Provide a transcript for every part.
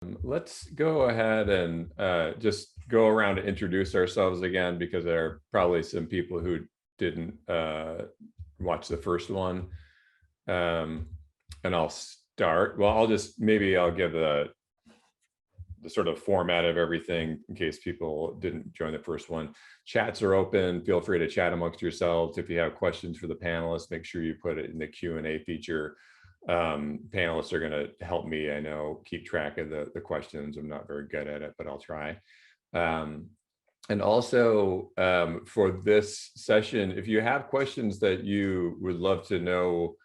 Let's go ahead and just go around and introduce ourselves again, because there are probably some people who didn't watch the first one. And I'll start. Well, I'll give the sort of format of everything in case people didn't join the first one. Chats are open. Feel free to chat amongst yourselves. If you have questions for the panelists, make sure you put it in the Q&A feature. Panelists are going to help me, I know, keep track of the questions. I'm not very good at it, but I'll try. And also for this session, if you have questions that you would love to know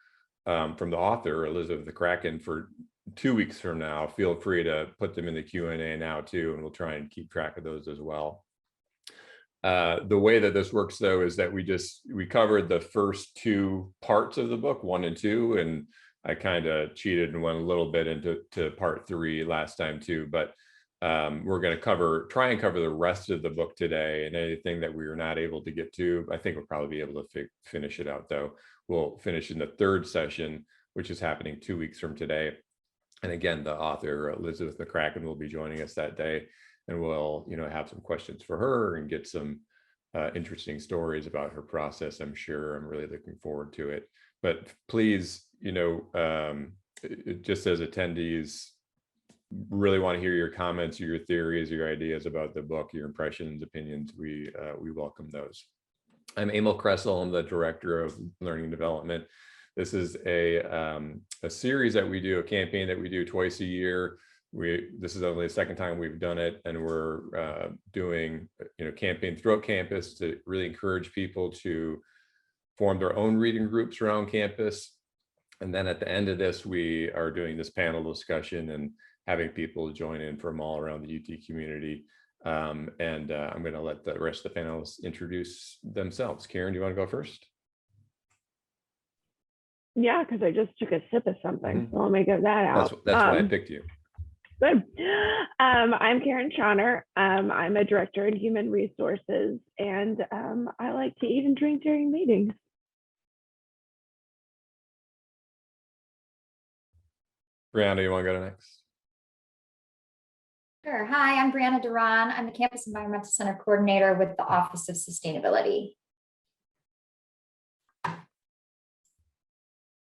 from the author, Elizabeth the Kraken, for 2 weeks from now, feel free to put them in the Q&A now too, and we'll try and keep track of those as well. The way that this works though is that we covered the first two parts of the book, 1 and 2, and I kind of cheated and went a little bit into part 3 last time too, but we're going to try and cover the rest of the book today, and anything that we were not able to get to, I think we'll probably be able to finish it out though. We'll finish in the 3rd session, which is happening 2 weeks from today. And again, the author, Elizabeth the Kraken, will be joining us that day, and we'll, have some questions for her and get some interesting stories about her process. I'm sure. I'm really looking forward to it. But please, just as attendees, really want to hear your comments, your theories, your ideas about the book, your impressions, opinions. We welcome those. I'm Emil Kressel. I'm the Director of Learning and Development. This is a series that we do, a campaign that we do twice a year. This is only the 2nd time we've done it, and we're doing campaign throughout campus to really encourage people to form their own reading groups around campus. And then at the end of this, we are doing this panel discussion and having people join in from all around the UT community. I'm going to let the rest of the panelists introduce themselves. Karen, do you want to go first? Yeah, because I just took a sip of something, so let me give that out. That's why I picked you. Good. I'm Karen Schoener. I'm a director in human resources, and I like to eat and drink during meetings. Brianna, you want to go to next? Sure. Hi, I'm Brianna Duran. I'm the Campus Environmental Center Coordinator with the Office of Sustainability.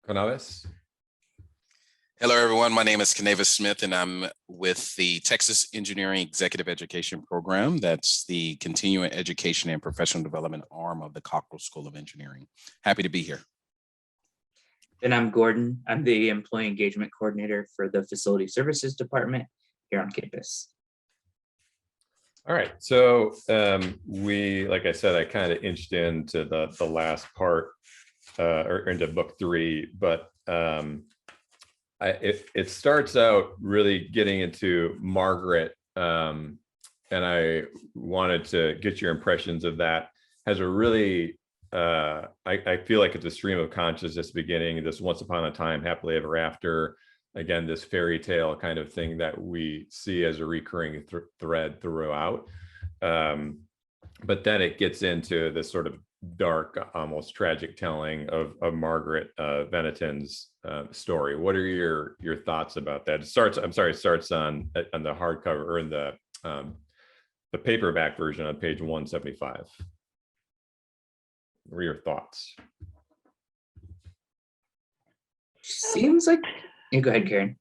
Canaves? Hello, everyone. My name is Canavis Smith, and I'm with the Texas Engineering Executive Education Program. That's the continuing education and professional development arm of the Cockrell School of Engineering. Happy to be here. And I'm Gordon. I'm the Employee Engagement Coordinator for the Facility Services Department here on campus. All right. So like I said, I kind of inched into the last part or into book 3, but it starts out really getting into Margaret, and I wanted to get your impressions of that. Has a really I feel like it's a stream of consciousness beginning, this once upon a time happily ever after, again, this fairy tale kind of thing that we see as a recurring thread throughout, but then it gets into this sort of dark, almost tragic telling of Margaret Veneton's story. What are your thoughts about that? It starts on the hardcover, or in the paperback version on page 175. What are your thoughts? Seems like, go ahead, Karen.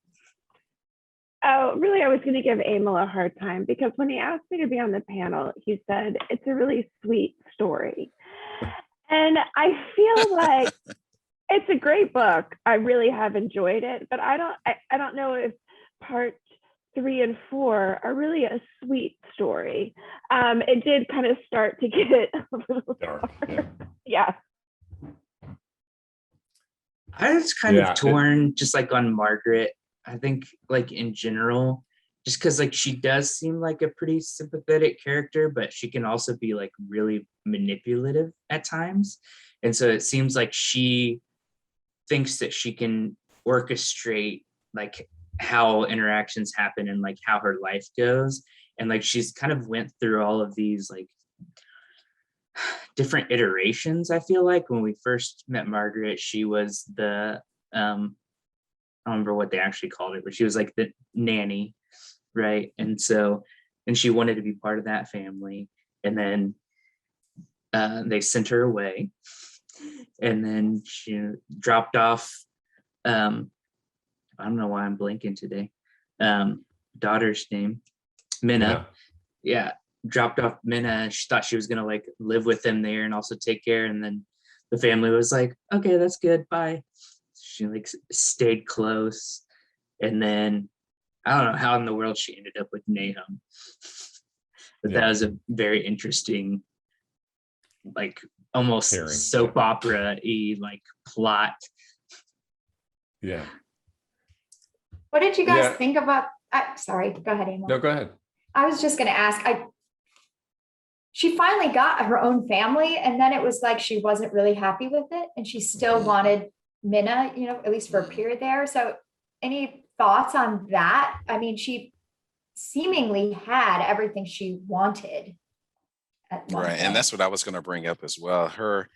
Oh, really, I was going to give Emil a hard time, because when he asked me to be on the panel, he said, it's a really sweet story. And I feel like it's a great book. I really have enjoyed it, but I don't know if part 3 and 4 are really a sweet story. It did kind of start to get a little dark. Yeah. I was kind of torn, just like on Margaret. I think, like, in general, just because, like, she does seem like a pretty sympathetic character, but she can also be, like, really manipulative at times. And so it seems like she thinks that she can orchestrate, like, how interactions happen and, like, how her life goes. And, like, she's kind of went through all of these, like, different iterations. I feel like when we first met Margaret, she was the I don't remember what they actually called it, but she was like the nanny. right? And she wanted to be part of that family. And then they sent her away. And then she dropped off. I don't know why I'm blanking today. Daughter's name, Minna. Yeah, dropped off Minna. She thought she was gonna like live with them there and also take care. And then the family was like, okay, that's good, bye. She like stayed close. And then I don't know how in the world she ended up with Nahum. But that was a very interesting, like almost soap opera-y like plot. Yeah. What did you guys think about? Sorry, go ahead, Emma. No, go ahead. I was just going to ask. She finally got her own family, and then it was like she wasn't really happy with it, and she still wanted Minna, at least for a period there. So, any thoughts on that? I mean, she seemingly had everything she wanted. Right, and that's what I was going to bring up as well. Her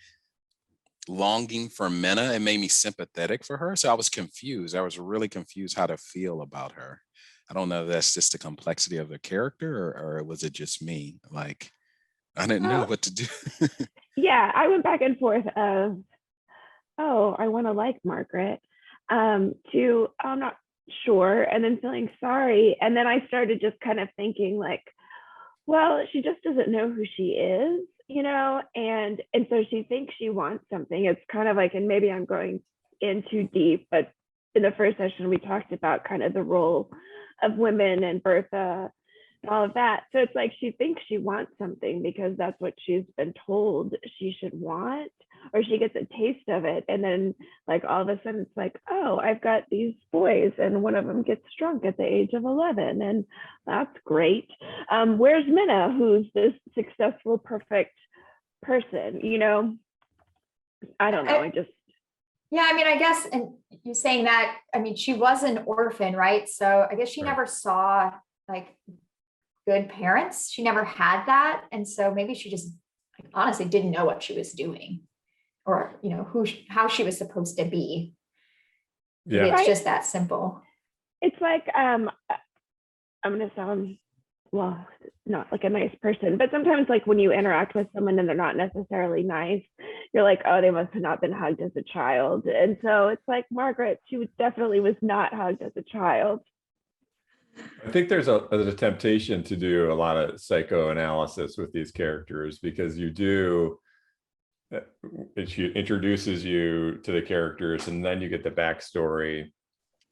longing for Minna, it made me sympathetic for her. So I was confused. I was really confused how to feel about her. I don't know if that's just the complexity of the character or was it just me? Like, I didn't know what to do. Yeah, I went back and forth of, I want to like Margaret, to, I'm not sure, and then feeling sorry. And then I started just kind of thinking like, well, she just doesn't know who she is, and so she thinks she wants something. It's kind of like, and maybe I'm going in too deep, but in the first session, we talked about kind of the role of women and Bertha and all of that. So it's like she thinks she wants something because that's what she's been told she should want, or she gets a taste of it. And then like all of a sudden it's like, I've got these boys and one of them gets drunk at the age of 11 and that's great. Where's Minna, who's this successful, perfect person, I don't know. Yeah, I mean, I guess, and you saying that, I mean, she was an orphan, right? So I guess she never saw like good parents. She never had that. And so maybe she just honestly didn't know what she was doing or, how she was supposed to be. Yeah. It's just that simple. It's like, I'm going to sound, well, not like a nice person, but sometimes like when you interact with someone and they're not necessarily nice, you're like, they must have not been hugged as a child. And so it's like Margaret, she definitely was not hugged as a child. I think there's a temptation to do a lot of psychoanalysis with these characters because she introduces you to the characters and then you get the backstory.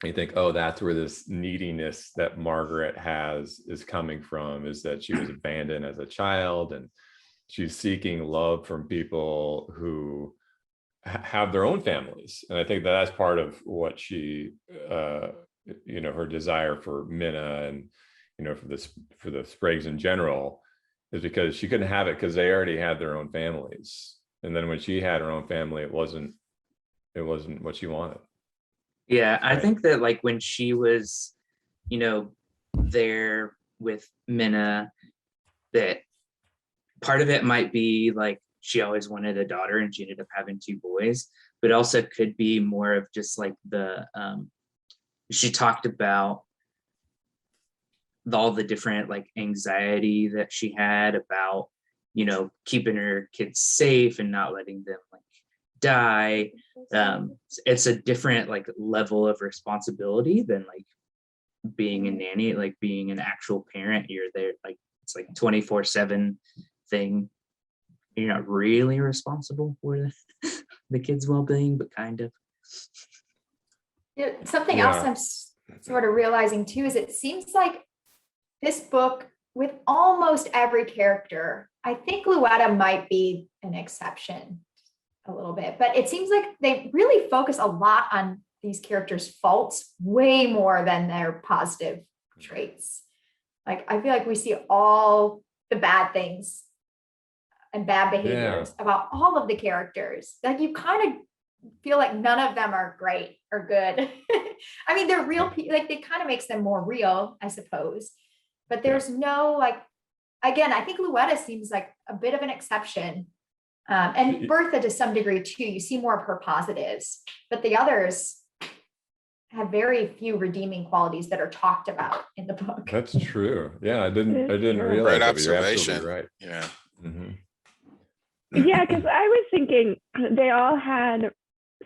You think, that's where this neediness that Margaret has is coming from, is that she was abandoned as a child and she's seeking love from people who have their own families. And I think that's part of what she, her desire for Minna and, for the Spriggs in general is because she couldn't have it because they already had their own families. And then when she had her own family, it wasn't what she wanted. Yeah, I think that like when she was, there with Minna, that part of it might be like she always wanted a daughter and she ended up having two boys, but also could be more of just like she talked about all the different like anxiety that she had about, keeping her kids safe and not letting them like die. It's a different like level of responsibility than like being a nanny, like being an actual parent. You're there, like it's like 24/7 thing. You're not really responsible for the kids' well-being, but kind of. Something else I'm sort of realizing too is it seems like this book with almost every character, I think Louetta might be an exception a little bit, but it seems like they really focus a lot on these characters' faults way more than their positive traits. Like I feel like we see all the bad things and bad behaviors about all of the characters. Like you kind of feel like none of them are great or good. I mean, they're real, like it kind of makes them more real, I suppose. But there's no like, again, I think Louetta seems like a bit of an exception. And Bertha to some degree too, you see more of her positives, but the others, have very few redeeming qualities that are talked about in the book. That's true. Yeah, I didn't True. realize Great that, but you're absolutely observation. right. Yeah. Mhm. Yeah, because I was thinking they all had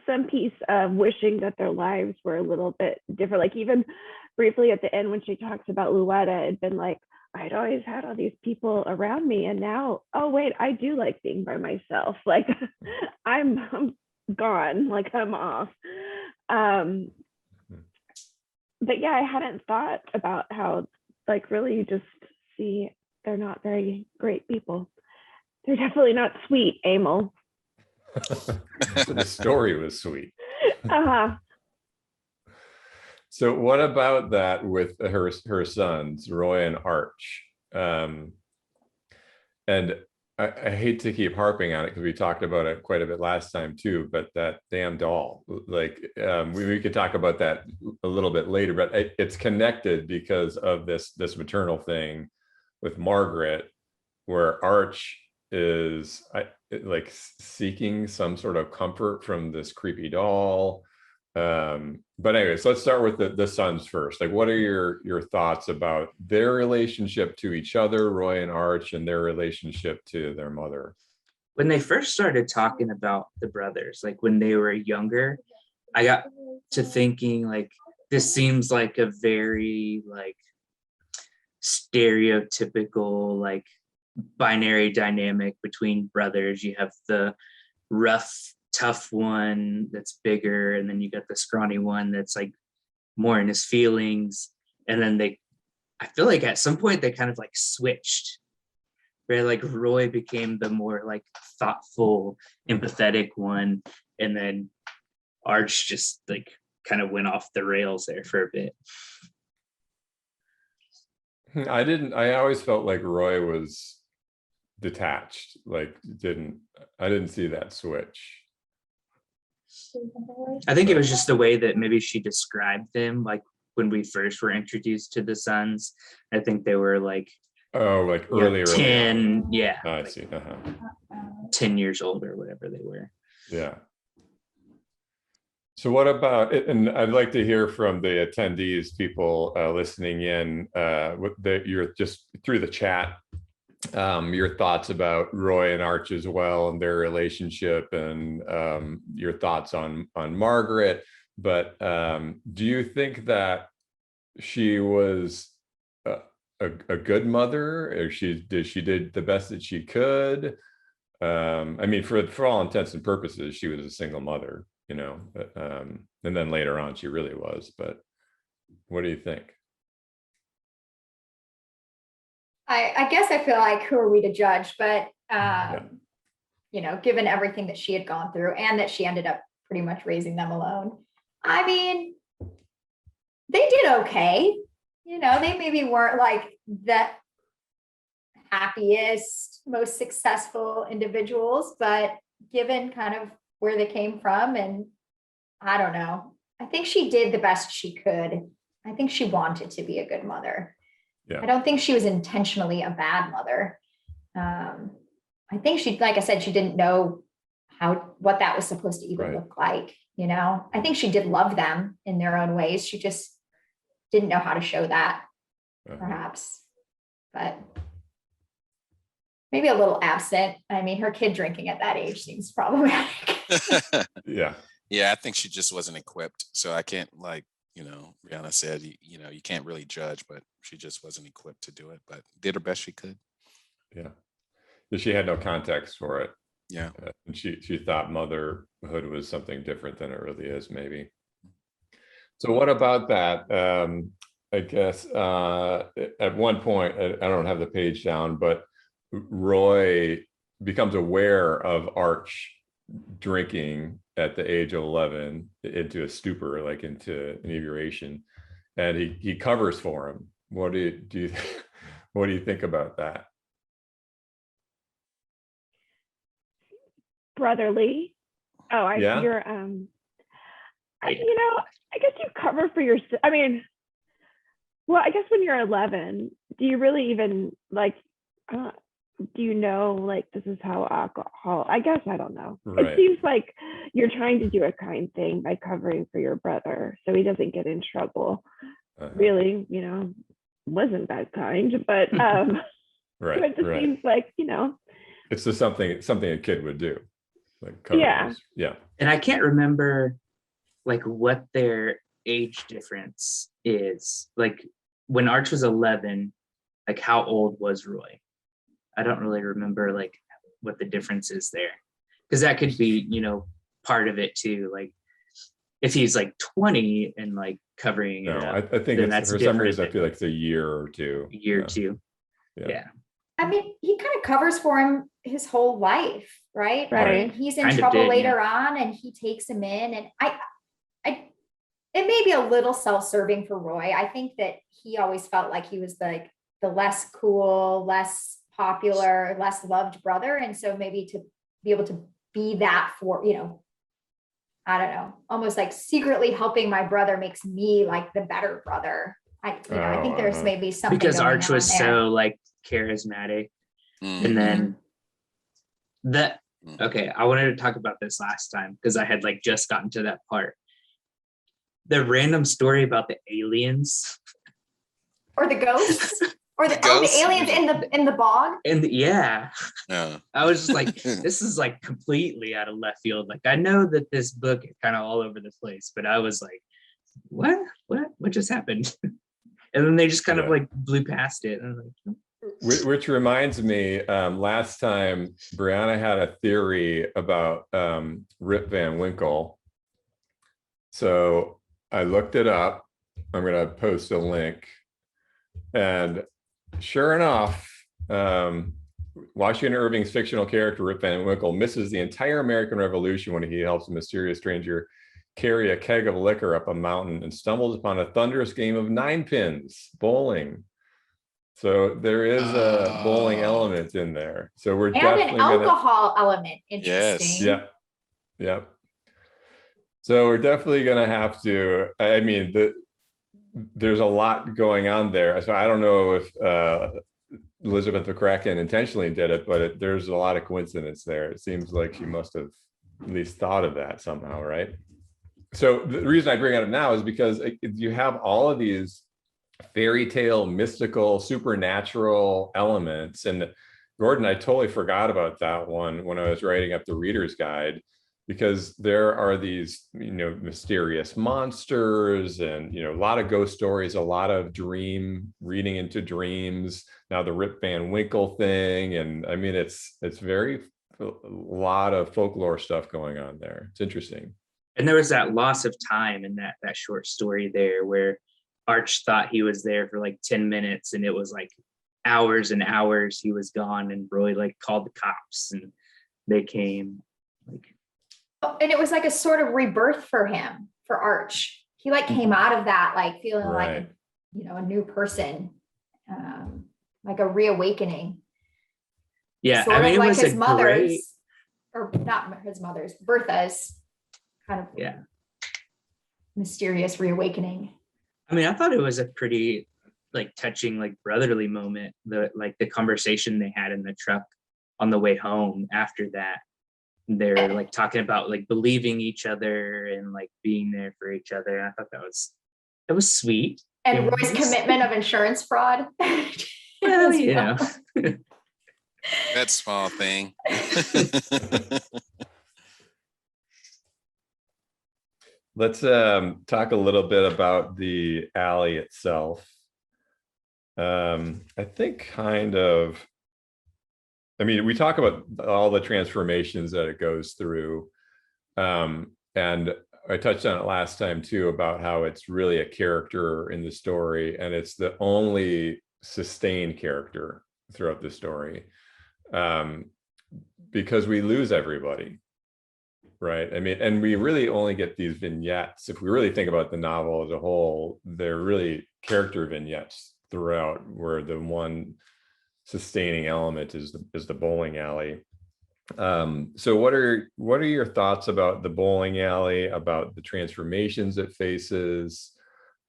some piece of wishing that their lives were a little bit different. Like even briefly at the end when she talks about Luetta, it'd been like, I'd always had all these people around me, and now, oh wait, I do like being by myself. Like I'm gone, like I'm off. But yeah, I hadn't thought about how like really you just see they're not very great people. They're definitely not sweet, Emil. The story was sweet. Uh-huh. So what about that with her sons, Roy and Arch? And I hate to keep harping on it because we talked about it quite a bit last time too, but that damn doll, like we could talk about that a little bit later, but it's connected because of this maternal thing with Margaret, where Arch is like seeking some sort of comfort from this creepy doll. But anyways, let's start with the sons first. Like, what are your thoughts about their relationship to each other, Roy and Arch, and their relationship to their mother? When they first started talking about the brothers, like when they were younger, I got to thinking like this seems like a very like stereotypical like binary dynamic between brothers. You have the rough, tough one that's bigger, and then you got the scrawny one that's like more in his feelings. And then I feel like at some point they kind of like switched, where like Roy became the more like thoughtful, empathetic one, and then Arch just like kind of went off the rails there for a bit. I always felt like Roy was detached, like I didn't see that switch. I think it was just the way that maybe she described them, like when we first were introduced to the sons. I think they were like, oh, like you know, early 10, on. yeah. Oh, I like see. 10 years old or whatever they were. Yeah. So what about it? And I'd like to hear from the attendees, people listening in, you're just through the chat, your thoughts about Roy and Arch as well and their relationship, and your thoughts on Margaret. But do you think that she was a good mother, or she did the best that she could? I mean, for all intents and purposes, she was a single mother, you know, and then later on she really was. But what do you think? I guess I feel like who are we to judge, but you know, given everything that she had gone through and that she ended up pretty much raising them alone, I mean, they did okay. You know, they maybe weren't like the happiest, most successful individuals, but given kind of where they came from, and I don't know, I think she did the best she could. I think she wanted to be a good mother. Yeah. I don't think she was intentionally a bad mother. I think she, like I said, she didn't know what that was supposed to even look like. You know, I think she did love them in their own ways. She just didn't know how to show that, perhaps. But maybe a little absent. I mean, her kid drinking at that age seems problematic. Yeah. Yeah, I think she just wasn't equipped. So I can't, like, you know, Rihanna said, you know, you can't really judge, but she just wasn't equipped to do it, but did her best she could. Yeah. She had no context for it. Yeah. And she thought motherhood was something different than it really is, maybe. So what about that? I guess at one point, I don't have the page down, but Roy becomes aware of Arch drinking at the age of 11 into a stupor, like into inebriation, and he covers for him. What do you what do you think about that? Brotherly. Oh, Yeah. you're you know, I guess you cover for your, I mean, well, I guess when you're 11, do you really even like, do you know, like, this is how alcohol, I guess, I don't know. Right. It seems like you're trying to do a kind thing by covering for your brother so he doesn't get in trouble. Really, wasn't that kind, but right, it just right. seems like, It's just something a kid would do. Like Yeah. Yeah. And I can't remember like what their age difference is. Like when Arch was 11, like how old was Roy? I don't really remember like what the difference is there. Because that could be, part of it too. Like if he's like 20 and like covering it up, I think that's for some reason I feel like it's a year or two. Yeah. I mean, he kind of covers for him his whole life, right? Right. I mean, he's in trouble later on and he takes him in. And it may be a little self-serving for Roy. I think that he always felt like he was like the less cool, less popular, less loved brother. And so maybe to be able to be that for, I don't know, almost like secretly helping my brother makes me like the better brother. I think there's maybe something because going Arch was on there. so like charismatic. And then okay, I wanted to talk about this last time because I had like just gotten to that part. The random story about the aliens. Or the ghosts. Or the ghosts? aliens in the bog. And Yeah. I was just like, this is like completely out of left field. Like I know that this book is kind of all over the place, but I was like, what just happened? And then they just kind of like blew past it. And I was like, Which reminds me, last time Brianna had a theory about Rip Van Winkle. So I looked it up. I'm going to post a link. And sure enough, Washington Irving's fictional character Rip Van Winkle misses the entire American Revolution when he helps a mysterious stranger carry a keg of liquor up a mountain and stumbles upon a thunderous game of 9 pins bowling. So there is a bowling element in there. So we're definitely an alcohol element. Interesting. Yes. Yeah. So we're definitely going to have to. I mean, there's a lot going on there. So I don't know if Elizabeth McCracken intentionally did it, but there's a lot of coincidence there. It seems like she must have at least thought of that somehow, right? So the reason I bring it up now is because you have all of these fairy tale, mystical, supernatural elements. And Gordon, I totally forgot about that one when I was writing up the reader's guide, because there are these, mysterious monsters and, a lot of ghost stories, a lot of reading into dreams. Now the Rip Van Winkle thing. And I mean, it's a lot of folklore stuff going on there. It's interesting. And there was that loss of time in that short story there where Arch thought he was there for like 10 minutes and it was like hours and hours he was gone, and Roy like called the cops and they came. And it was like a sort of rebirth for him, for Arch. He like came out of that like feeling like a new person, like a reawakening. Yeah, sort of it like was his mother's, or not his mother's, Bertha's kind of mysterious reawakening. I mean, I thought it was a pretty like touching, like brotherly moment. The conversation they had in the truck on the way home after that. They're like talking about like believing each other and like being there for each other. I thought that was sweet. And Roy's commitment of insurance fraud. Well, that small thing. Let's talk a little bit about the alley itself. I think we talk about all the transformations that it goes through. And I touched on it last time too, about how it's really a character in the story, and it's the only sustained character throughout the story, because we lose everybody. Right. I mean, and we really only get these vignettes. If we really think about the novel as a whole, they're really character vignettes throughout, where the one sustaining element is the bowling alley. So what are your thoughts about the bowling alley, about the transformations it faces?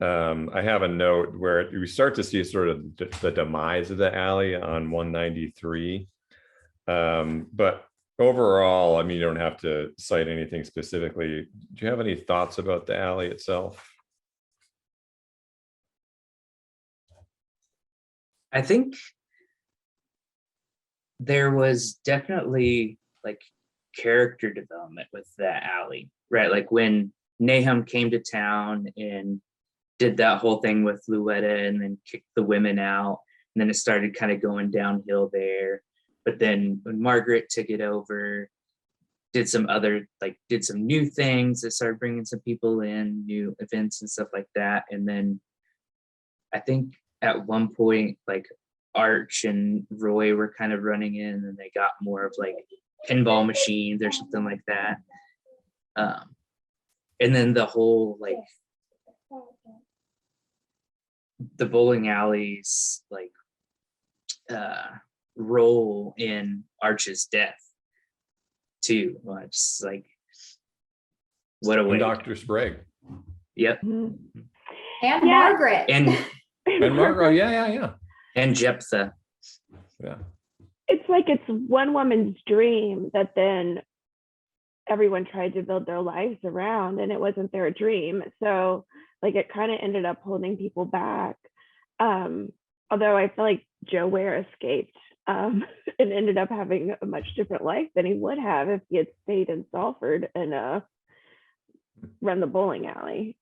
I have a note where we start to see sort of the demise of the alley on 193. But overall, I mean, you don't have to cite anything specifically. Do you have any thoughts about the alley itself? I think there was definitely like character development with that alley, right? Like when Nahum came to town and did that whole thing with Luetta and then kicked the women out, and then it started kind of going downhill there. But then when Margaret took it over, did some new things that started bringing some people in, new events and stuff like that. And then I think at one point, like Arch and Roy were kind of running in, and they got more of like pinball machines or something like that. And then the whole like the bowling alleys like role in Arch's death too. It's like what a way. Dr. Sprague. Yep. And Yeah. Margaret. And Margot, yeah. And Jephthah. Yeah. It's like it's one woman's dream that then everyone tried to build their lives around, and it wasn't their dream. So like it kind of ended up holding people back. Although I feel like Joe Ware escaped and ended up having a much different life than he would have if he had stayed in Salford and run the bowling alley.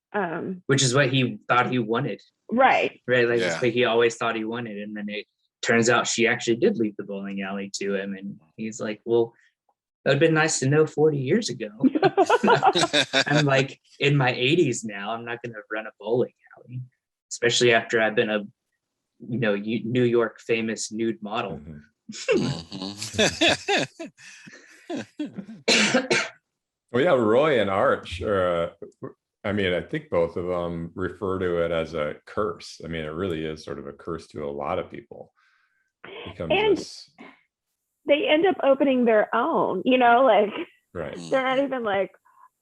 Which is what he thought he wanted. Right. Right. Like Yeah. that's what he always thought he wanted. And then it turns out she actually did leave the bowling alley to him. And he's like, well, that would have been nice to know 40 years ago. I'm like in my 80s now. I'm not going to run a bowling alley, especially after I've been a New York famous nude model. Well, yeah, Roy and Arch, I mean, I think both of them refer to it as a curse. I mean, it really is sort of a curse to a lot of people. And they end up opening their own, like right. they're not even like,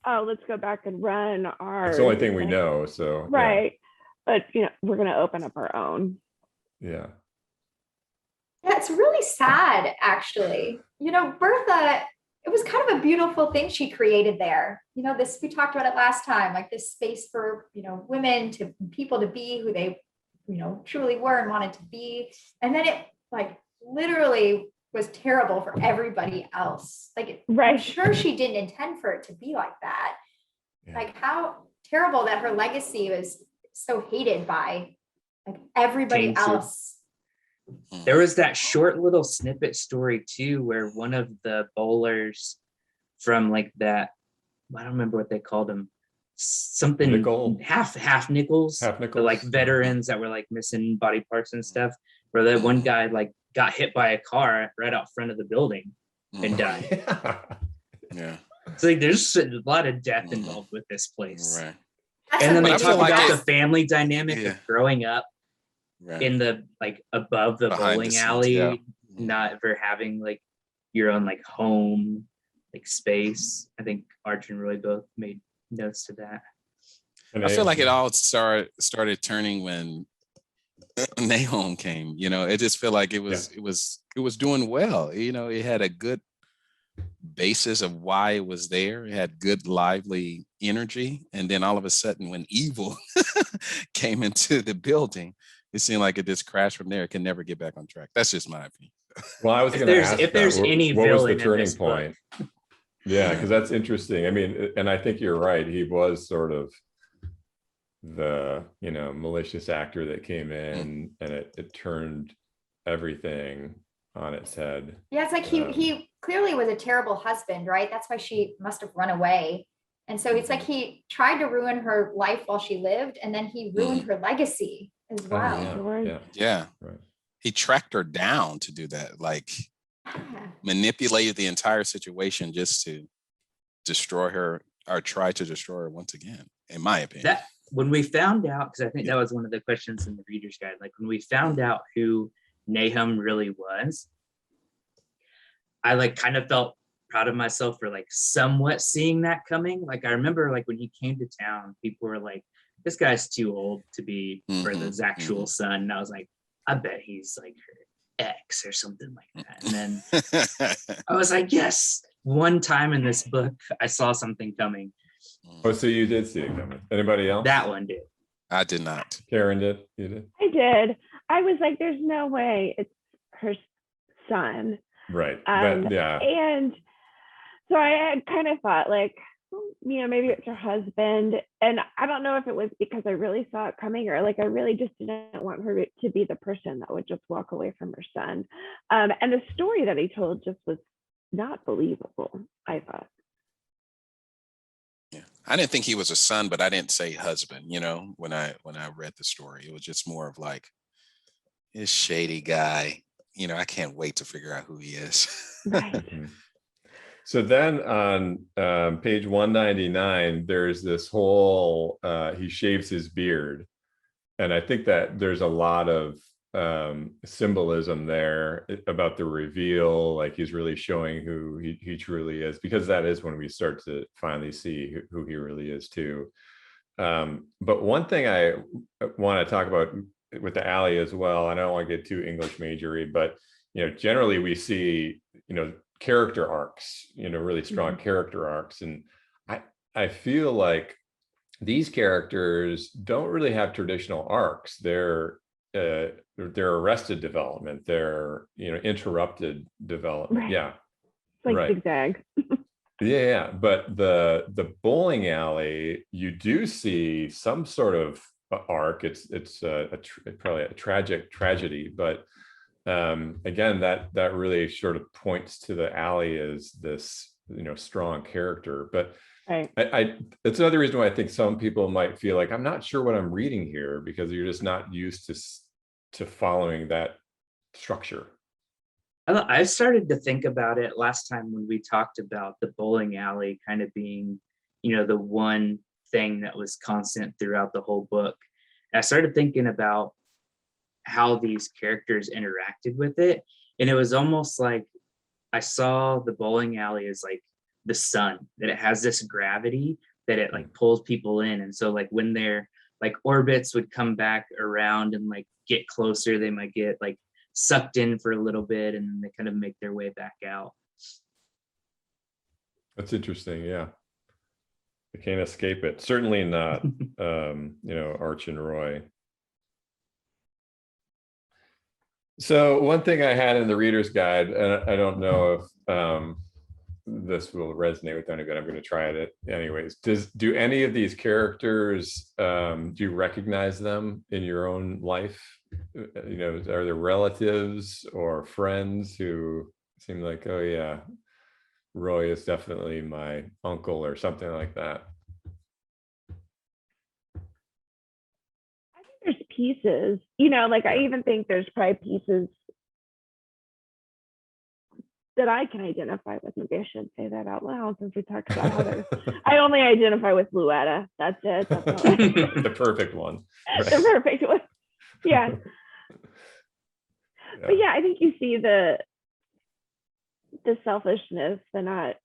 oh, let's go back and run our. It's the only thing we know. So right. But we're gonna open up our own. Yeah. Yeah, it's really sad, actually. Bertha, it was kind of a beautiful thing she created there. We talked about it last time, like this space for, women to people to be who they, truly were and wanted to be. And then it like literally was terrible for everybody else. Like, right. I'm sure she didn't intend for it to be like that. Yeah. Like how terrible that her legacy was so hated by like everybody else. There was that short little snippet story too, where one of the bowlers from like that, I don't remember what they called them, something nickel. half nickels, the like veterans that were like missing body parts and stuff, where that one guy like got hit by a car right out front of the building and died. Yeah. It's like there's a lot of death involved with this place. Right. And then they talk about the family dynamic of growing up in the like above the bowling alley, not ever having like your own like home like space. I think Arch and Roy both made notes to that. I feel like it all started turning when Nahum came. It just felt like it was doing well. It had a good basis of why it was there. It had good lively energy, and then all of a sudden when evil came into the building, it seemed like it just crashed from there. It can never get back on track. That's just my opinion. Well, I was going to ask if there's any what was the villain turning point? Yeah, because that's interesting. I mean, and I think you're right. He was sort of the malicious actor that came in, and it turned everything on its head. Yeah, it's like he clearly was a terrible husband, right? That's why she must have run away. And so it's like he tried to ruin her life while she lived, and then he ruined her legacy as well. Yeah. Right. He tracked her down to do that, like manipulated the entire situation just to destroy her or try to destroy her once again, in my opinion. That when we found out, because I think that was one of the questions in the reader's guide, like when we found out who Nahum really was, I like kind of felt proud of myself for like somewhat seeing that coming. Like I remember like when he came to town, people were like, this guy's too old to be Bertha's actual son. And I was like, I bet he's like X or something like that. And then I was like, yes, one time in this book, I saw something coming. Oh, so you did see it coming. Anybody else? That one did. I did not. Karen did? You did? I did. I was like, there's no way it's her son. Right. Yeah. And so I had kind of thought like, maybe it's her husband. And I don't know if it was because I really saw it coming or like I really just didn't want her to be the person that would just walk away from her son. And the story that he told just was not believable, I thought. Yeah. I didn't think he was a son, but I didn't say husband, when I read the story. It was just more of like this shady guy. I can't wait to figure out who he is. Right. So then on page 199, there's this whole, he shaves his beard. And I think that there's a lot of symbolism there about the reveal, like he's really showing who he truly is, because that is when we start to finally see who he really is too. But one thing I want to talk about with the alley as well, I don't want to get too English majory, but generally we see character arcs, really strong character arcs, and I feel like these characters don't really have traditional arcs. They're arrested development, they're interrupted development. Right. Yeah, Like right. zigzag. Yeah, but the bowling alley, you do see some sort of arc. It's probably a tragic tragedy, but again, that really sort of points to the alley as this strong character. But Right. It's another reason why I think some people might feel like I'm not sure what I'm reading here, because you're just not used to following that structure. I started to think about it last time when we talked about the bowling alley kind of being, the one thing that was constant throughout the whole book. I started thinking about how these characters interacted with it. And it was almost like I saw the bowling alley as like the sun, that it has this gravity that it like pulls people in. And so like when their like orbits would come back around and like get closer, they might get like sucked in for a little bit and then they kind of make their way back out. That's interesting. Yeah. They can't escape it. Certainly not, Arch and Roy. So one thing I had in the reader's guide, and I don't know if this will resonate with anybody, I'm going to try it anyways. Do any of these characters, do you recognize them in your own life? Are there relatives or friends who seem like, oh yeah, Roy is definitely my uncle or something like that? There's pieces, like I even think there's probably pieces that I can identify with. Maybe I shouldn't say that out loud since we talked about others. I only identify with Luetta. That's it. The perfect one. Right? The perfect one. Yeah. But yeah, I think you see the selfishness, the not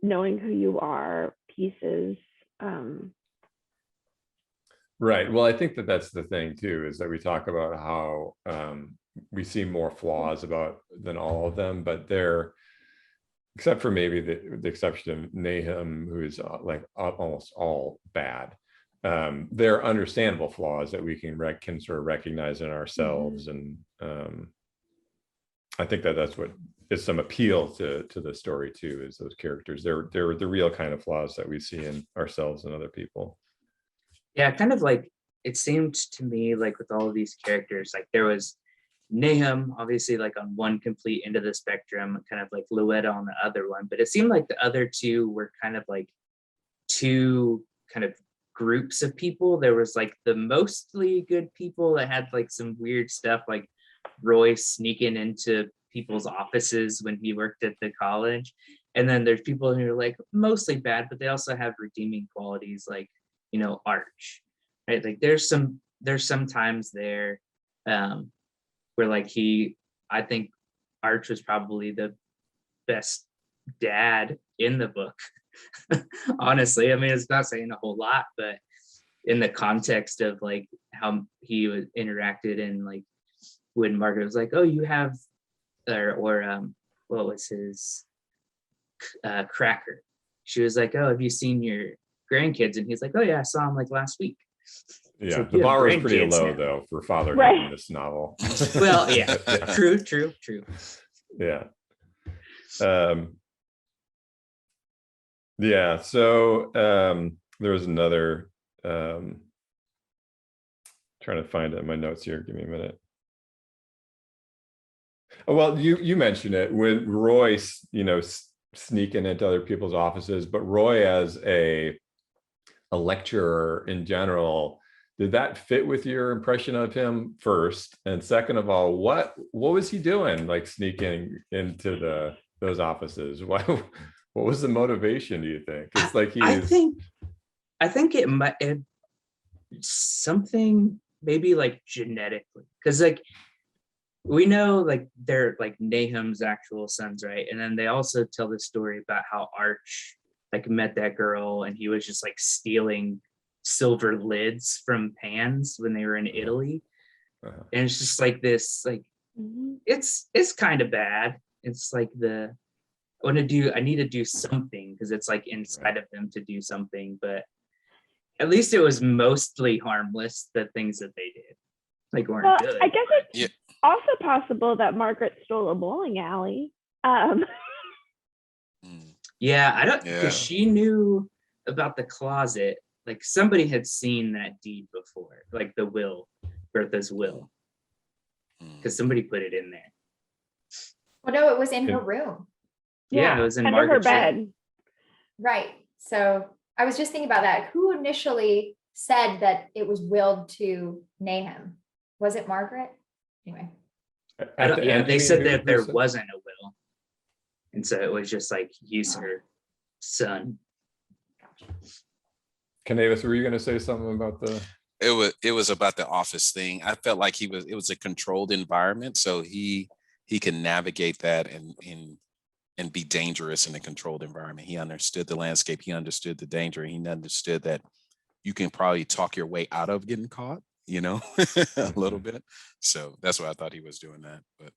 knowing who you are pieces. Right. Well, I think that's the thing too, is that we talk about how we see more flaws than all of them, but they're, except for maybe the exception of Nahum, who is like almost all bad. They're understandable flaws that we can sort of recognize in ourselves, and I think that's what is some appeal to the story too, is those characters. They're the real kind of flaws that we see in ourselves and other people. Yeah, kind of like it seemed to me like with all of these characters, like there was Nahum, obviously, like on one complete end of the spectrum, kind of like Luetta on the other one. But it seemed like the other two were kind of like two kind of groups of people. There was like the mostly good people that had like some weird stuff, like Roy sneaking into people's offices when he worked at the college. And then there's people who are like mostly bad, but they also have redeeming qualities, like, Arch, right? Like there's some times there where like I think Arch was probably the best dad in the book. Honestly, I mean, it's not saying a whole lot, but in the context of like how he was interacted, and like when Margaret was like, oh, you have what was his Cracker. She was like, "Oh, have you seen your grandkids?" And he's like, "Oh yeah, I saw him like last week." Yeah, like, the you have bar is pretty grandkids low now. though for fatherhood Right. in this novel. Well, yeah, Yeah. true. Yeah. Yeah. So there was another trying to find it in my notes here. Give me a minute. Oh, well, you mentioned it when Roy, sneaking into other people's offices, but Roy as a lecturer in general, did that fit with your impression of him first? And second of all, what was he doing, like sneaking into those offices? What was the motivation, do you think? It's like I think it might something maybe like genetically, because like we know like they're like Nahum's actual sons, right? And then they also tell the story about how Arch like met that girl and he was just like stealing silver lids from pans when they were in Italy. And it's just like this, like it's kind of bad. It's like I need to do something because it's like inside of them to do something, but at least it was mostly harmless, the things that they did. Like weren't Well, good. I guess it's also possible that Margaret stole a bowling alley. Yeah, I don't, because she knew about the closet. Like somebody had seen that deed before, like the will, Bertha's will, because somebody put it in there. Well, no, it was in her room. Yeah, it was in under her Margaret's room. bed. Right. So I was just thinking about that. Who initially said that it was willed to Nahum? Was it Margaret? Anyway. They said that there wasn't a will. And so it was just like, he's her son. Canavis, were you going to say something about the? It was about the office thing. I felt like it was a controlled environment, so he can navigate that and be dangerous in a controlled environment. He understood the landscape. He understood the danger. He understood that you can probably talk your way out of getting caught, a little bit. So that's why I thought he was doing that. But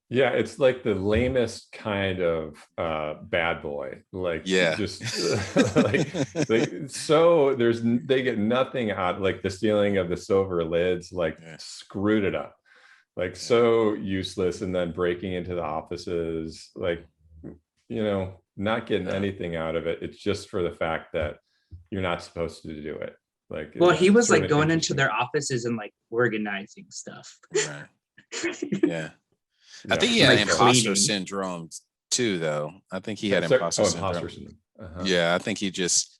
yeah, it's like the lamest kind of bad boy. Like, just like they get nothing out, like the stealing of the silver lids, like screwed it up. Like so useless, and then breaking into the offices, like, not getting anything out of it. It's just for the fact that you're not supposed to do it. Like, well, he was like going into their offices and like organizing stuff. Right. Yeah. I think he had imposter syndrome too, though. I think he had imposter syndrome. Yeah, I think he just,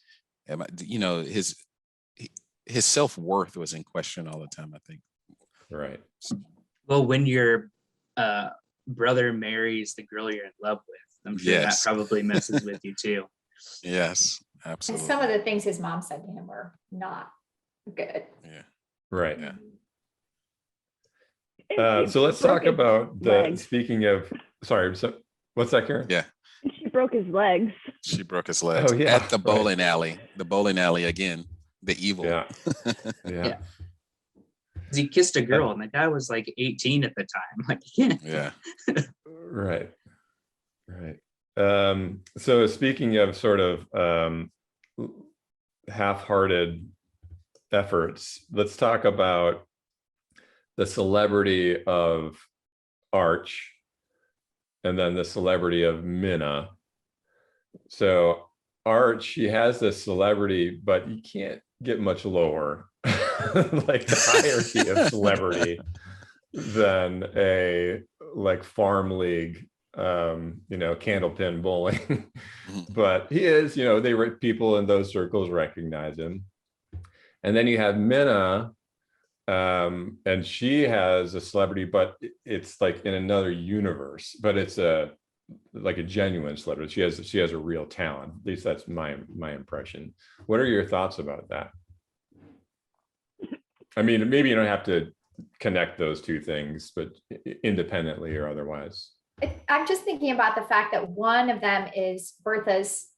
his self-worth was in question all the time, I think. Right. Well, when your brother marries the girl you're in love with, I'm sure that probably messes with you too. Yes, absolutely. And some of the things his mom said to him were not good. Yeah. Right. Yeah. So let's talk about speaking of, sorry, so what's that, Karen? Yeah. She broke his legs. She broke his legs at the bowling alley. The bowling alley again, the evil. Yeah. He kissed a girl and the guy was like 18 at the time. Like, Right. So speaking of sort of half-hearted efforts, let's talk about the celebrity of Arch and then the celebrity of Minna. So Arch, he has this celebrity, but you can't get much lower, like the hierarchy of celebrity, than a like farm league, candlepin bowling. But he is, people in those circles recognize him. And then you have Minna, and she has a celebrity, but it's like in another universe, but it's like a genuine celebrity. She has a real talent. At least that's my impression. What are your thoughts about that? I mean, maybe you don't have to connect those two things, but independently or otherwise. I'm just thinking about the fact that one of them is Bertha's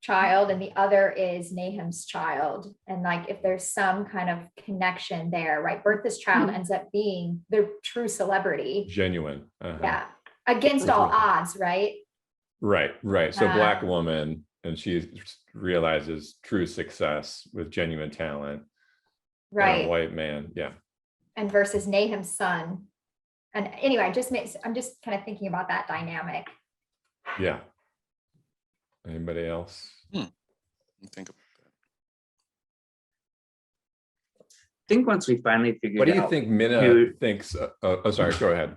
child and the other is Nahum's child. And like, if there's some kind of connection there, right? Bertha's child ends up being the true celebrity. Genuine. Yeah. against all odds, right? Right. So Black woman, and she realizes true success with genuine talent. Right. And a white man, yeah. And versus Nahum's son. And anyway, I'm just kind of thinking about that dynamic. Yeah. Anybody else? Think about I think once we finally figured out. What do you think Minna thinks? Oh, sorry, go ahead.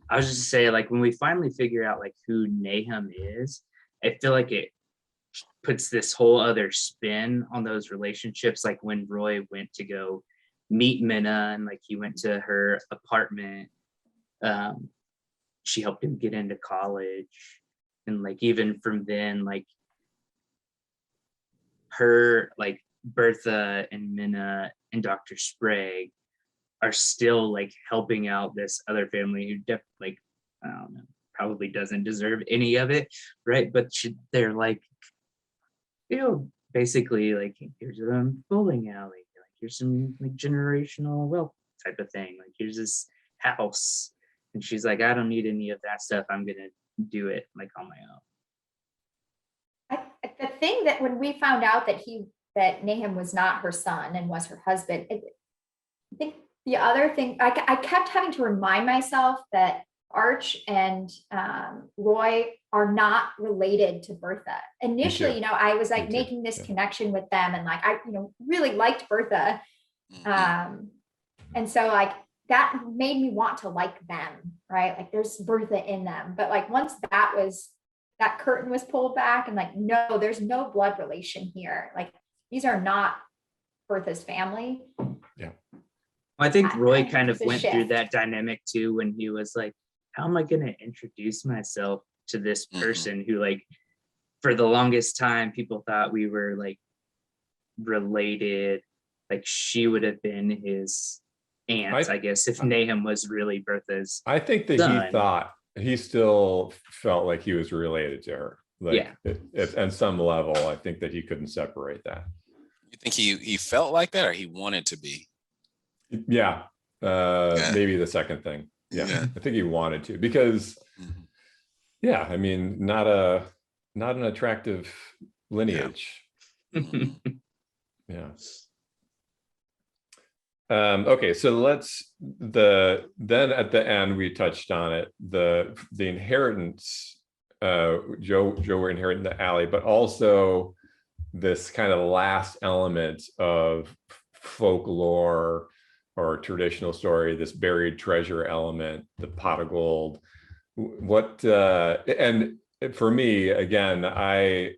I was just say, like, when we finally figure out like who Nahum is, I feel like it puts this whole other spin on those relationships. Like when Roy went to go meet Minna and like he went to her apartment, she helped him get into college. And like, even from then, like her, like Bertha and Minna and Dr. Sprague are still like helping out this other family who like, I don't know, probably doesn't deserve any of it, right? But they're like, you know, basically like, here's a bowling alley, like here's some like generational wealth type of thing, like here's this house, and she's like, I don't need any of that stuff, I'm gonna do it like on my own. The thing that when we found out that Nahum was not her son and was her husband, I think the other thing, I kept having to remind myself that Arch and Roy are not related to Bertha. Initially, you know, I was like making this connection with them, and like I, you know, really liked Bertha, and so like that made me want to like them, right? Like there's Bertha in them, but like once that curtain was pulled back, and like, no, there's no blood relation here. Like these are not Bertha's family. Yeah. I think Roy kind of went through that dynamic too, when he was like, how am I going to introduce myself to this person who, like, for the longest time, people thought we were like related. Like she would have been his aunt, I guess, if Nahum was really Bertha's. I think that he still felt like he was related to her. Like, at some level, I think that he couldn't separate that. You think he felt like that, or he wanted to be? Yeah. Maybe the second thing. Yeah. I think he wanted to, because I mean, not an attractive lineage. Yeah. Okay, so then at the end we touched on it, the inheritance. Joe were inheriting the alley, but also this kind of last element of folklore or traditional story, this buried treasure element, the pot of gold. And for me, again, I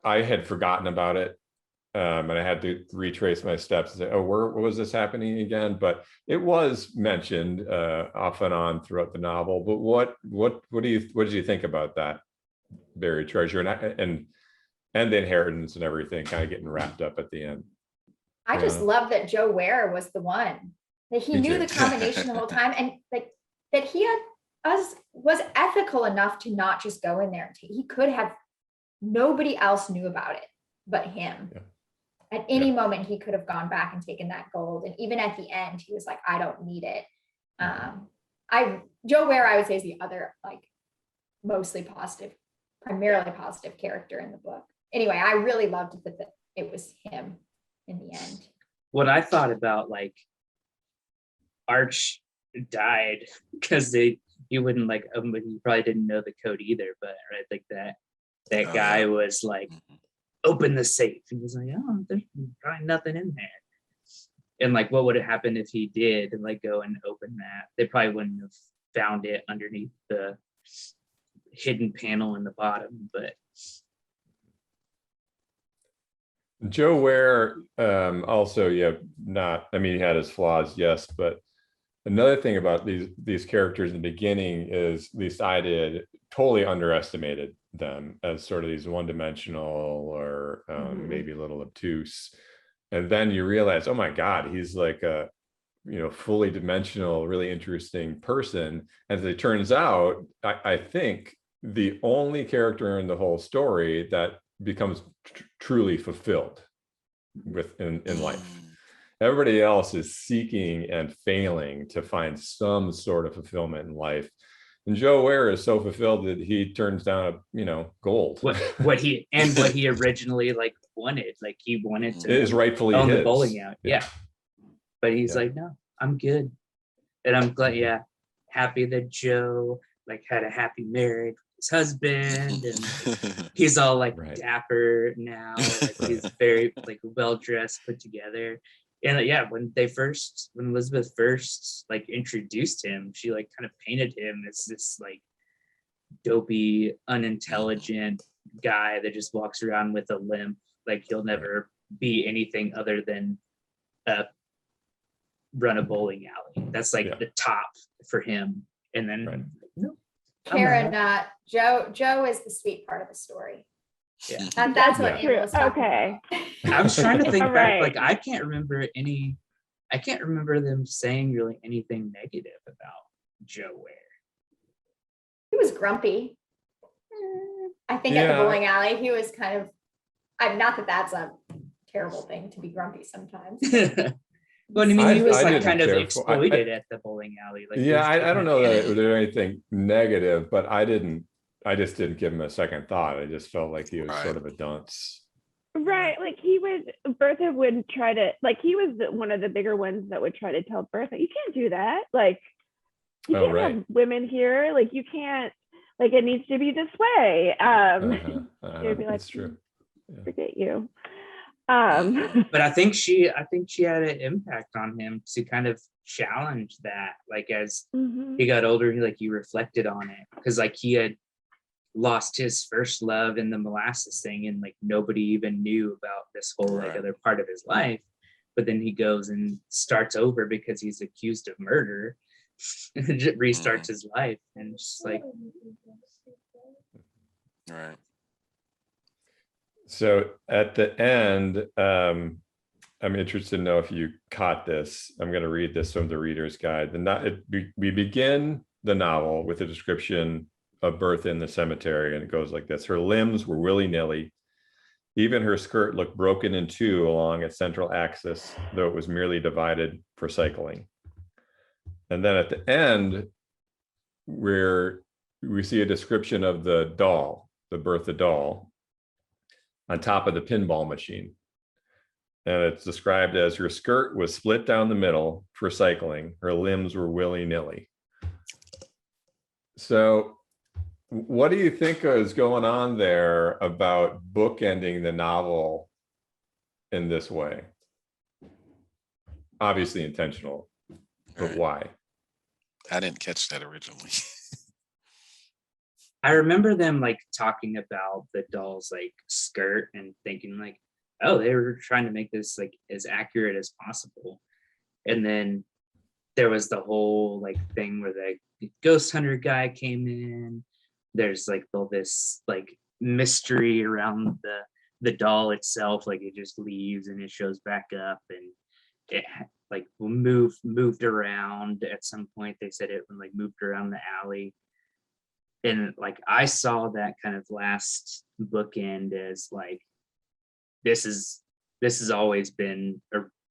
had forgotten about it. And I had to retrace my steps and say, oh, where was this happening again? But it was mentioned off and on throughout the novel. But what did you think about that buried treasure and the inheritance and everything kind of getting wrapped up at the end? I just love that Joe Ware was the one that he knew the combination the whole time, and like that he was ethical enough to not just go in there. He could have, nobody else knew about it but him. Yeah. At any moment, he could have gone back and taken that gold. And even at the end, he was like, I don't need it. Joe Ware, I would say, is the other, like, mostly positive, primarily positive character in the book. Anyway, I really loved that it was him in the end. What I thought about, like, Arch died because he wouldn't, like, he probably didn't know the code either, but right, like that guy was like, open the safe. He was like, oh, there's probably nothing in there. And like, what would have happened if he did and like go and open that? They probably wouldn't have found it underneath the hidden panel in the bottom. But Joe Ware also, he had his flaws, yes, but another thing about these characters in the beginning is, at least I did, totally underestimated them as sort of these one-dimensional or maybe a little obtuse. And then you realize, oh my God, he's like a fully dimensional, really interesting person. As it turns out, I think the only character in the whole story that becomes truly fulfilled in life. Everybody else is seeking and failing to find some sort of fulfillment in life. And Joe Ware is so fulfilled that he turns down, gold. what he originally like wanted. Like he wanted to It is rightfully own the his. bowling alley. Yeah. But he's Yeah. like, no, I'm good. And I'm glad, happy that Joe like had a happy marriage with his husband, and he's all like Right. dapper now. Like he's very like well dressed, put together. And when Elizabeth first like introduced him, she like kind of painted him as this like dopey, unintelligent guy that just walks around with a limp. Like he'll never be anything other than run a bowling alley. That's like the top for him. And then no, Karen, Joe is the sweet part of the story. Yeah, that's what Anna was talking Okay. about. I was trying to think back. Right. Like I can't remember them saying really anything negative about Joe Ware. He was grumpy. I think at the bowling alley, he was kind of. Not that that's a terrible thing to be grumpy sometimes. Well, I mean, he was like kind of exploited at the bowling alley. Like, I don't know that there's anything negative, but I just didn't give him a second thought. I just felt like he was sort of a dunce. Right. Like Bertha would try to, like he was one of the bigger ones that would try to tell Bertha, you can't do that. Like, you can't have women here. Like, you can't, like, it needs to be this way. She'd be like, that's true. Yeah. Forget you. But I think she had an impact on him to kind of challenge that. Like as he got older, he reflected on it, because like he had lost his first love in the molasses thing, and like nobody even knew about this whole like other part of his life. But then he goes and starts over because he's accused of murder, and restarts his life, and it's just like, right. So at the end, I'm interested to know if you caught this. I'm going to read this from the Reader's Guide. We begin the novel with a description of Bertha in the cemetery, and it goes like this. Her limbs were willy-nilly. Even her skirt looked broken in two along its central axis, though it was merely divided for cycling. And then at the end, where we see a description of the doll, the Bertha doll, on top of the pinball machine. And it's described as her skirt was split down the middle for cycling. Her limbs were willy-nilly. So what do you think is going on there about bookending the novel in this way? Obviously intentional, but why? I didn't catch that originally. I remember them like talking about the doll's like skirt and thinking like, oh, they were trying to make this like as accurate as possible. And then there was the whole like thing where the ghost hunter guy came in. There's like all this like mystery around the doll itself. Like it just leaves and it shows back up, and it like moved around at some point. They said it like moved around the alley. And like I saw that kind of last bookend as like this has always been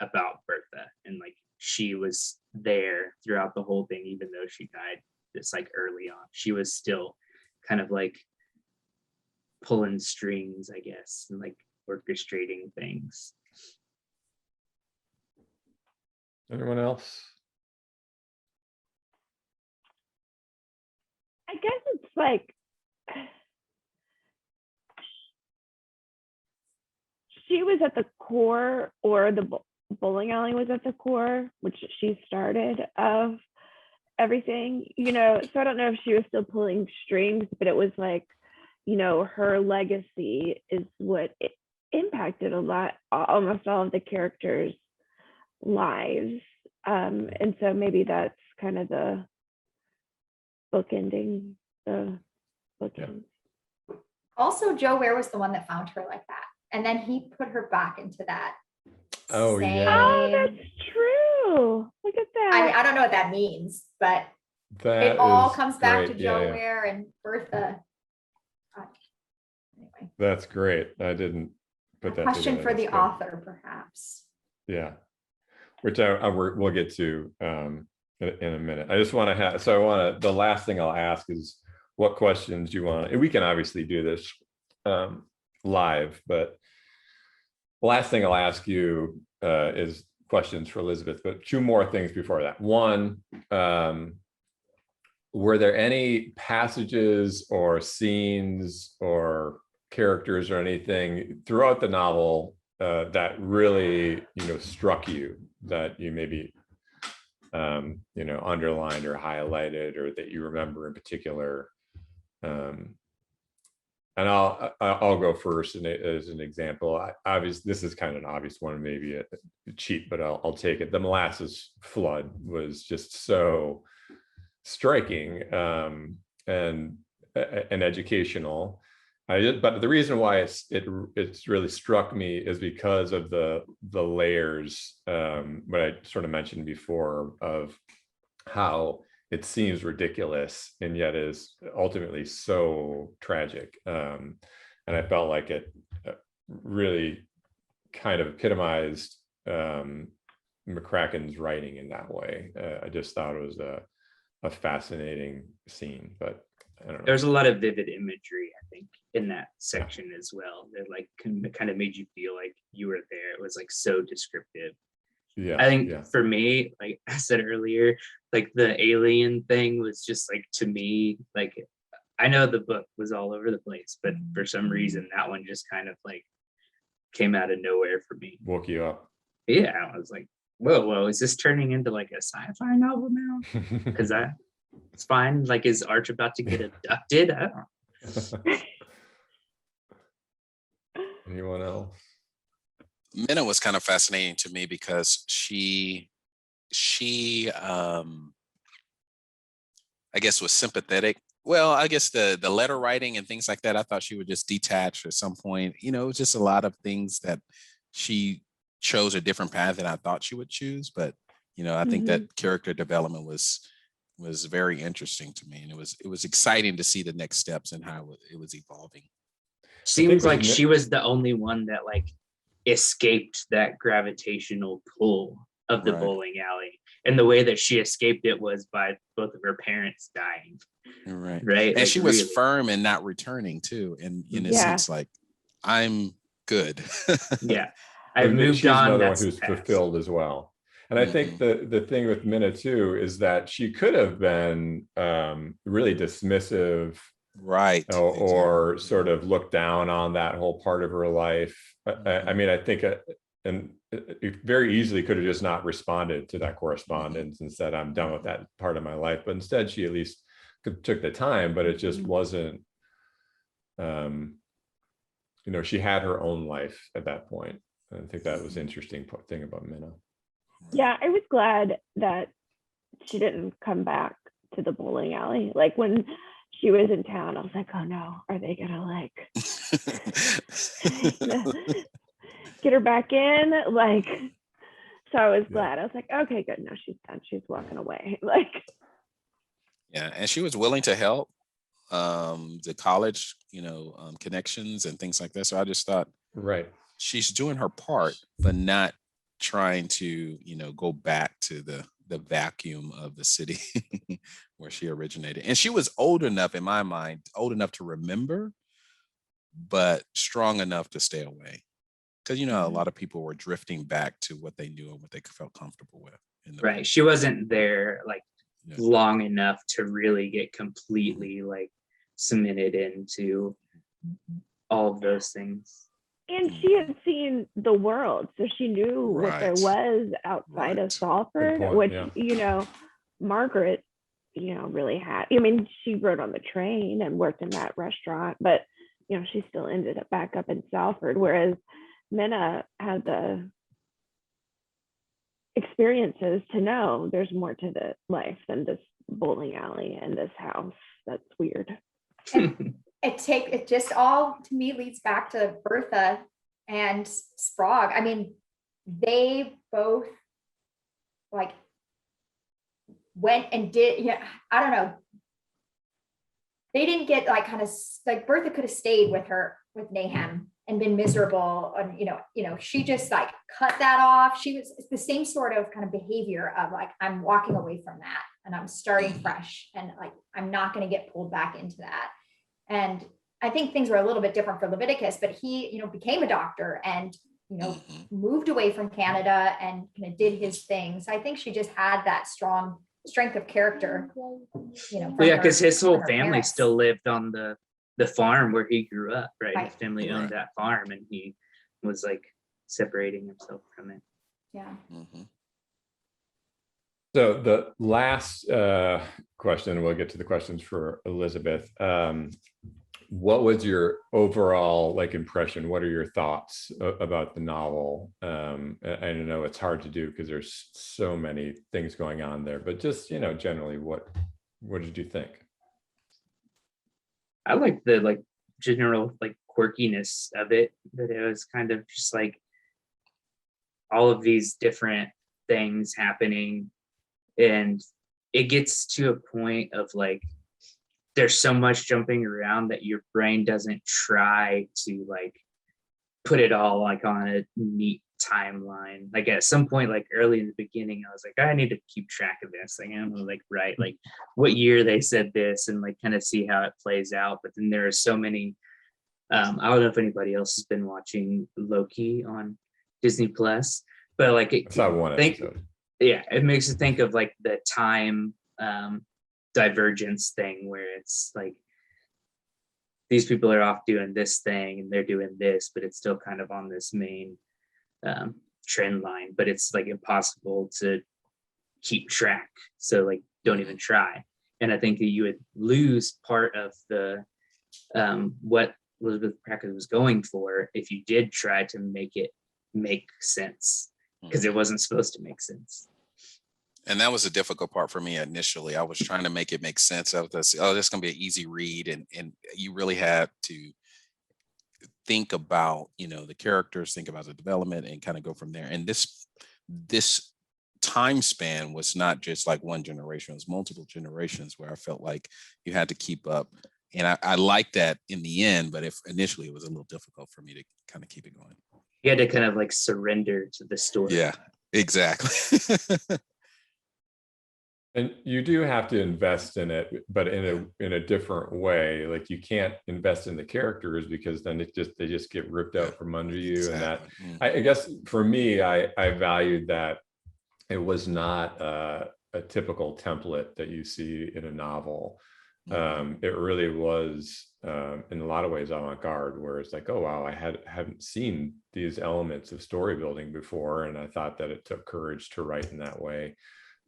about Bertha, and like she was there throughout the whole thing, even though she died this like early on. She was still kind of like pulling strings, I guess, and like orchestrating things. Anyone else? I guess it's like she was at the core, or the bowling alley was at the core, which she started, of everything, so I don't know if she was still pulling strings, but it was like, her legacy is what impacted almost all of the characters' lives. And so maybe that's kind of the bookending the bookends. Also, Joe Ware was the one that found her like that, and then he put her back into that. Oh, yeah. Oh, that's true. Look at that. I don't know what that means, but That it all is comes back great. to Joe Yeah. Ware and Bertha. Anyway, That's great. I didn't put that question together. for the That's good. author, perhaps. Yeah, which we'll get to in a minute. I just want to have, so I want to, the last thing I'll ask is what questions you want, and we can obviously do this live, but the last thing I'll ask you is questions for Elizabeth, but two more things before that. One, were there any passages or scenes or characters or anything throughout the novel that really, struck you, that you maybe, underlined or highlighted, or that you remember in particular? And I'll go first, and as an example, this is kind of an obvious one, maybe a cheat, but I'll take it. The Molasses Flood was just so striking and educational. But the reason why it's really struck me is because of the layers, what I sort of mentioned before, of how it seems ridiculous and yet is ultimately so tragic. And I felt like it really kind of epitomized McCracken's writing in that way. I just thought it was a fascinating scene, but I don't know. There's a lot of vivid imagery, I think, in that section as well. That like kind of made you feel like you were there. It was like so descriptive. Yeah, I think for me, like I said earlier, like the alien thing was just like, to me, like I know the book was all over the place, but for some reason that one just kind of like came out of nowhere for me. Woke you up. Yeah, I was like, whoa, is this turning into like a sci-fi novel now? Because it's fine. Like, is Arch about to get abducted? I don't know. Anyone else? Minna was kind of fascinating to me because she I guess was sympathetic. Well, I guess the letter writing and things like that, I thought she would just detach at some point. It was just a lot of things that she chose a different path than I thought she would choose. But I think that character development was very interesting to me, and it was exciting to see the next steps and how it was evolving. Seems like she was the only one that like escaped that gravitational pull of the bowling alley, and the way that she escaped it was by both of her parents dying. Right. And like, she was firm and not returning too, and in a sense, like, I'm good. Yeah, I've moved on. Another one who's fulfilled as well. And I think the thing with Minna too is that she could have been really dismissive, right, or sort of looked down on that whole part of her life. I mean, I think and it very easily could have just not responded to that correspondence and said, I'm done with that part of my life. But instead, she at least took the time, but it just wasn't, she had her own life at that point. I think that was an interesting thing about Minna. Yeah, I was glad that she didn't come back to the bowling alley. Like when she was in town, I was like, oh no, are they gonna like get her back in? Like, so I was glad. I was like, okay, good. No, she's done. She's walking away. Like, yeah, and she was willing to help the college, connections and things like that. So I just thought, she's doing her part, but not trying to, go back to the vacuum of the city where she originated. And she was old enough, in my mind, to remember, but strong enough to stay away. Because, a lot of people were drifting back to what they knew and what they felt comfortable with. Right. She wasn't there like long enough to really get completely like cemented into all of those things. And she had seen the world, so she knew what there was outside of Salford, which, Margaret, really had. I mean, she rode on the train and worked in that restaurant, but, she still ended up back up in Salford, whereas Minna had the experiences to know there's more to the life than this bowling alley and this house. That's weird. It just all to me leads back to Bertha and Sprague. I mean, they both like went and did, I don't know. They didn't get like kind of like Bertha could have stayed with Nahum and been miserable. And, she just like cut that off. It's the same sort of kind of behavior of like, I'm walking away from that and I'm starting fresh, and like, I'm not going to get pulled back into that. And I think things were a little bit different for Leviticus, but he, became a doctor and, moved away from Canada and kind of did his thing. So I think she just had that strength of character, because his whole family still lived on the farm where he grew up, right? His family owned that farm, and he was like separating himself from it. Yeah. So the last question, we'll get to the questions for Elizabeth. What was your overall impression? What are your thoughts about the novel? I know it's hard to do because there's so many things going on there, but just, generally, what did you think? I like the general quirkiness of it, that it was kind of just like all of these different things happening, and it gets to a point of there's so much jumping around that your brain doesn't try to put it all on a neat timeline. At some point, early in the beginning, I was like, I need to keep track of this. I'm write what year they said this and kind of see how it plays out. But then there are so many. I don't know if anybody else has been watching Loki on Disney Plus, but I saw one episode. Yeah, it makes you think of the time divergence thing, where it's these people are off doing this thing and they're doing this, but it's still kind of on this main trend line, but it's impossible to keep track, so don't even try. And I think that you would lose part of the what Elizabeth Packard was going for if you did try to make it make sense, because it wasn't supposed to make sense. And that was a difficult part for me initially. I was trying to make it make sense. I was this is going to be an easy read, and you really had to think about the characters, think about the development, and kind of go from there. And this time span was not just one generation; it was multiple generations where I felt like you had to keep up. And I liked that in the end, but if initially it was a little difficult for me to kind of keep it going. You had to kind of surrender to the story. Yeah, exactly. And you do have to invest in it, but in a different way. You can't invest in the characters, because then they just get ripped out from under you. Exactly. And that I guess for me, I valued that it was not a typical template that you see in a novel. It really was in a lot of ways avant-garde, where it's oh wow, I haven't seen these elements of story building before, and I thought that it took courage to write in that way.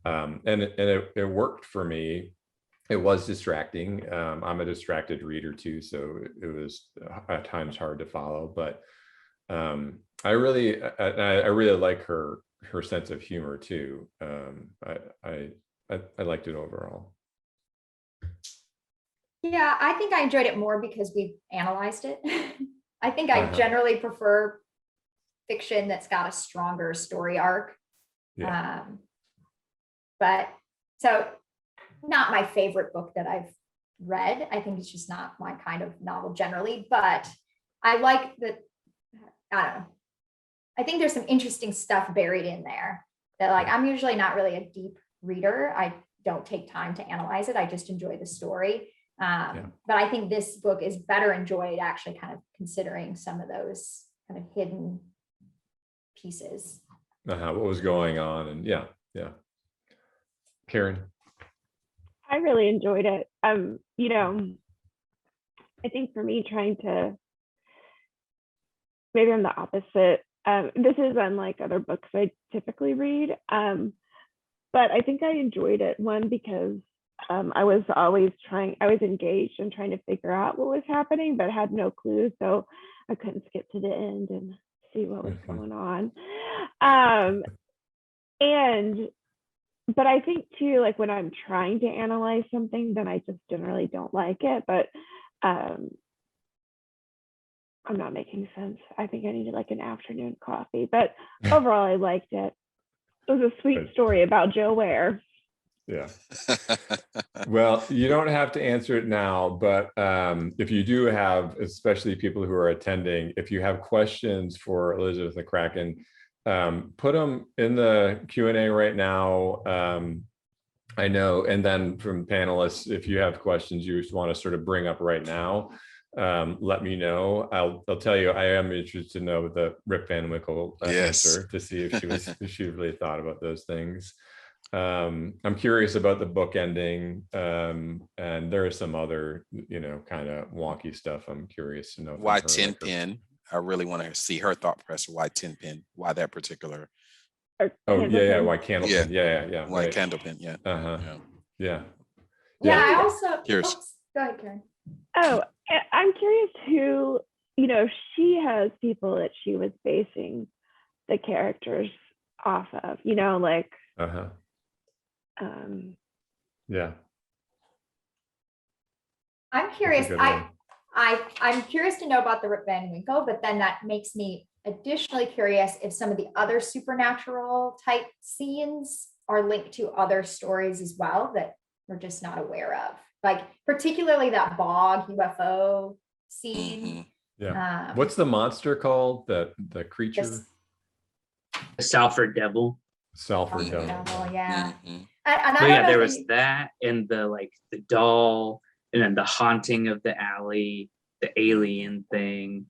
And it worked for me. It was distracting. I'm a distracted reader too, so it was at times hard to follow. But I really like her sense of humor too. I liked it overall. Yeah, I think I enjoyed it more because we analyzed it. I think I generally prefer fiction that's got a stronger story arc. Yeah. But so not my favorite book that I've read. I think it's just not my kind of novel generally, but I like that. I don't know. I think there's some interesting stuff buried in there that I'm usually not really a deep reader. I don't take time to analyze it. I just enjoy the story. But I think this book is better enjoyed actually kind of considering some of those kind of hidden pieces. What was going on. And yeah. Karen? I really enjoyed it. I think for me, trying to, maybe I'm the opposite. This is unlike other books I typically read. But I think I enjoyed it, one, because I was engaged and trying to figure out what was happening, but had no clue. So I couldn't skip to the end and see what was going on. But I think too, when I'm trying to analyze something, then I just generally don't like it. But I'm not making sense. I think I needed an afternoon coffee. But overall, I liked it. It was a sweet story about Joe Ware. Yeah. Well, you don't have to answer it now, but if you do have, especially people who are attending, if you have questions for Elizabeth McCracken, put them in the Q&A right now. I know, and then from panelists, if you have questions you just want to sort of bring up right now, let me know. I'll tell you, I am interested to know the Rip Van Winkle answer to see if she really thought about those things. I'm curious about the book ending, and there is some other, kind of wonky stuff. I'm curious to know. Why 10 pin? I really want to see her thought process. Why 10 pin? Why that particular? Oh yeah, why candlepin? Yeah. Why right. candlepin? Yeah. Yeah. I also. Curious. Oops, go ahead, Karen. Oh, I'm curious who, she has people that she was basing the characters off of, like. Yeah. I'm curious. I'm curious to know about the Rip Van Winkle, but then that makes me additionally curious if some of the other supernatural type scenes are linked to other stories as well that we're just not aware of. Like particularly that bog UFO scene. Yeah. What's the monster called? The creature? The Salford Devil. Salford Devil. Yeah. And there was that, and the doll, and then the haunting of the alley, the alien thing.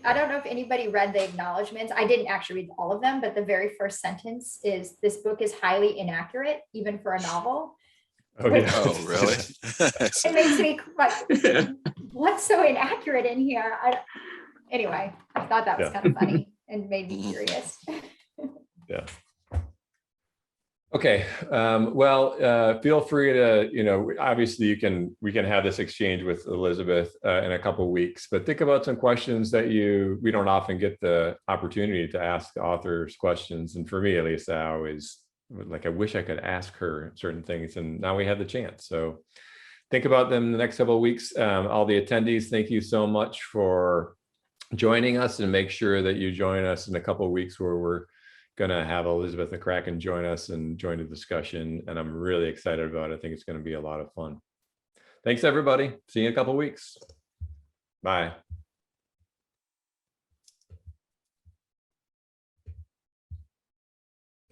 I don't know if anybody read the acknowledgments. I didn't actually read all of them, but the very first sentence is, "This book is highly inaccurate, even for a novel." Oh, yeah. Oh, really? It makes me like, what's so inaccurate in here? Anyway, I thought that was kind of funny and made me curious. Yeah. Okay. Well, feel free to, obviously we can have this exchange with Elizabeth in a couple of weeks, but think about some questions that we don't often get the opportunity to ask authors questions. And for me, at least, I always I wish I could ask her certain things, and now we have the chance. So think about them in the next couple of weeks. All the attendees, thank you so much for joining us, and make sure that you join us in a couple of weeks where we're going to have Elizabeth McCracken join us and join the discussion. And I'm really excited about it. I think it's going to be a lot of fun. Thanks, everybody. See you in a couple of weeks. Bye.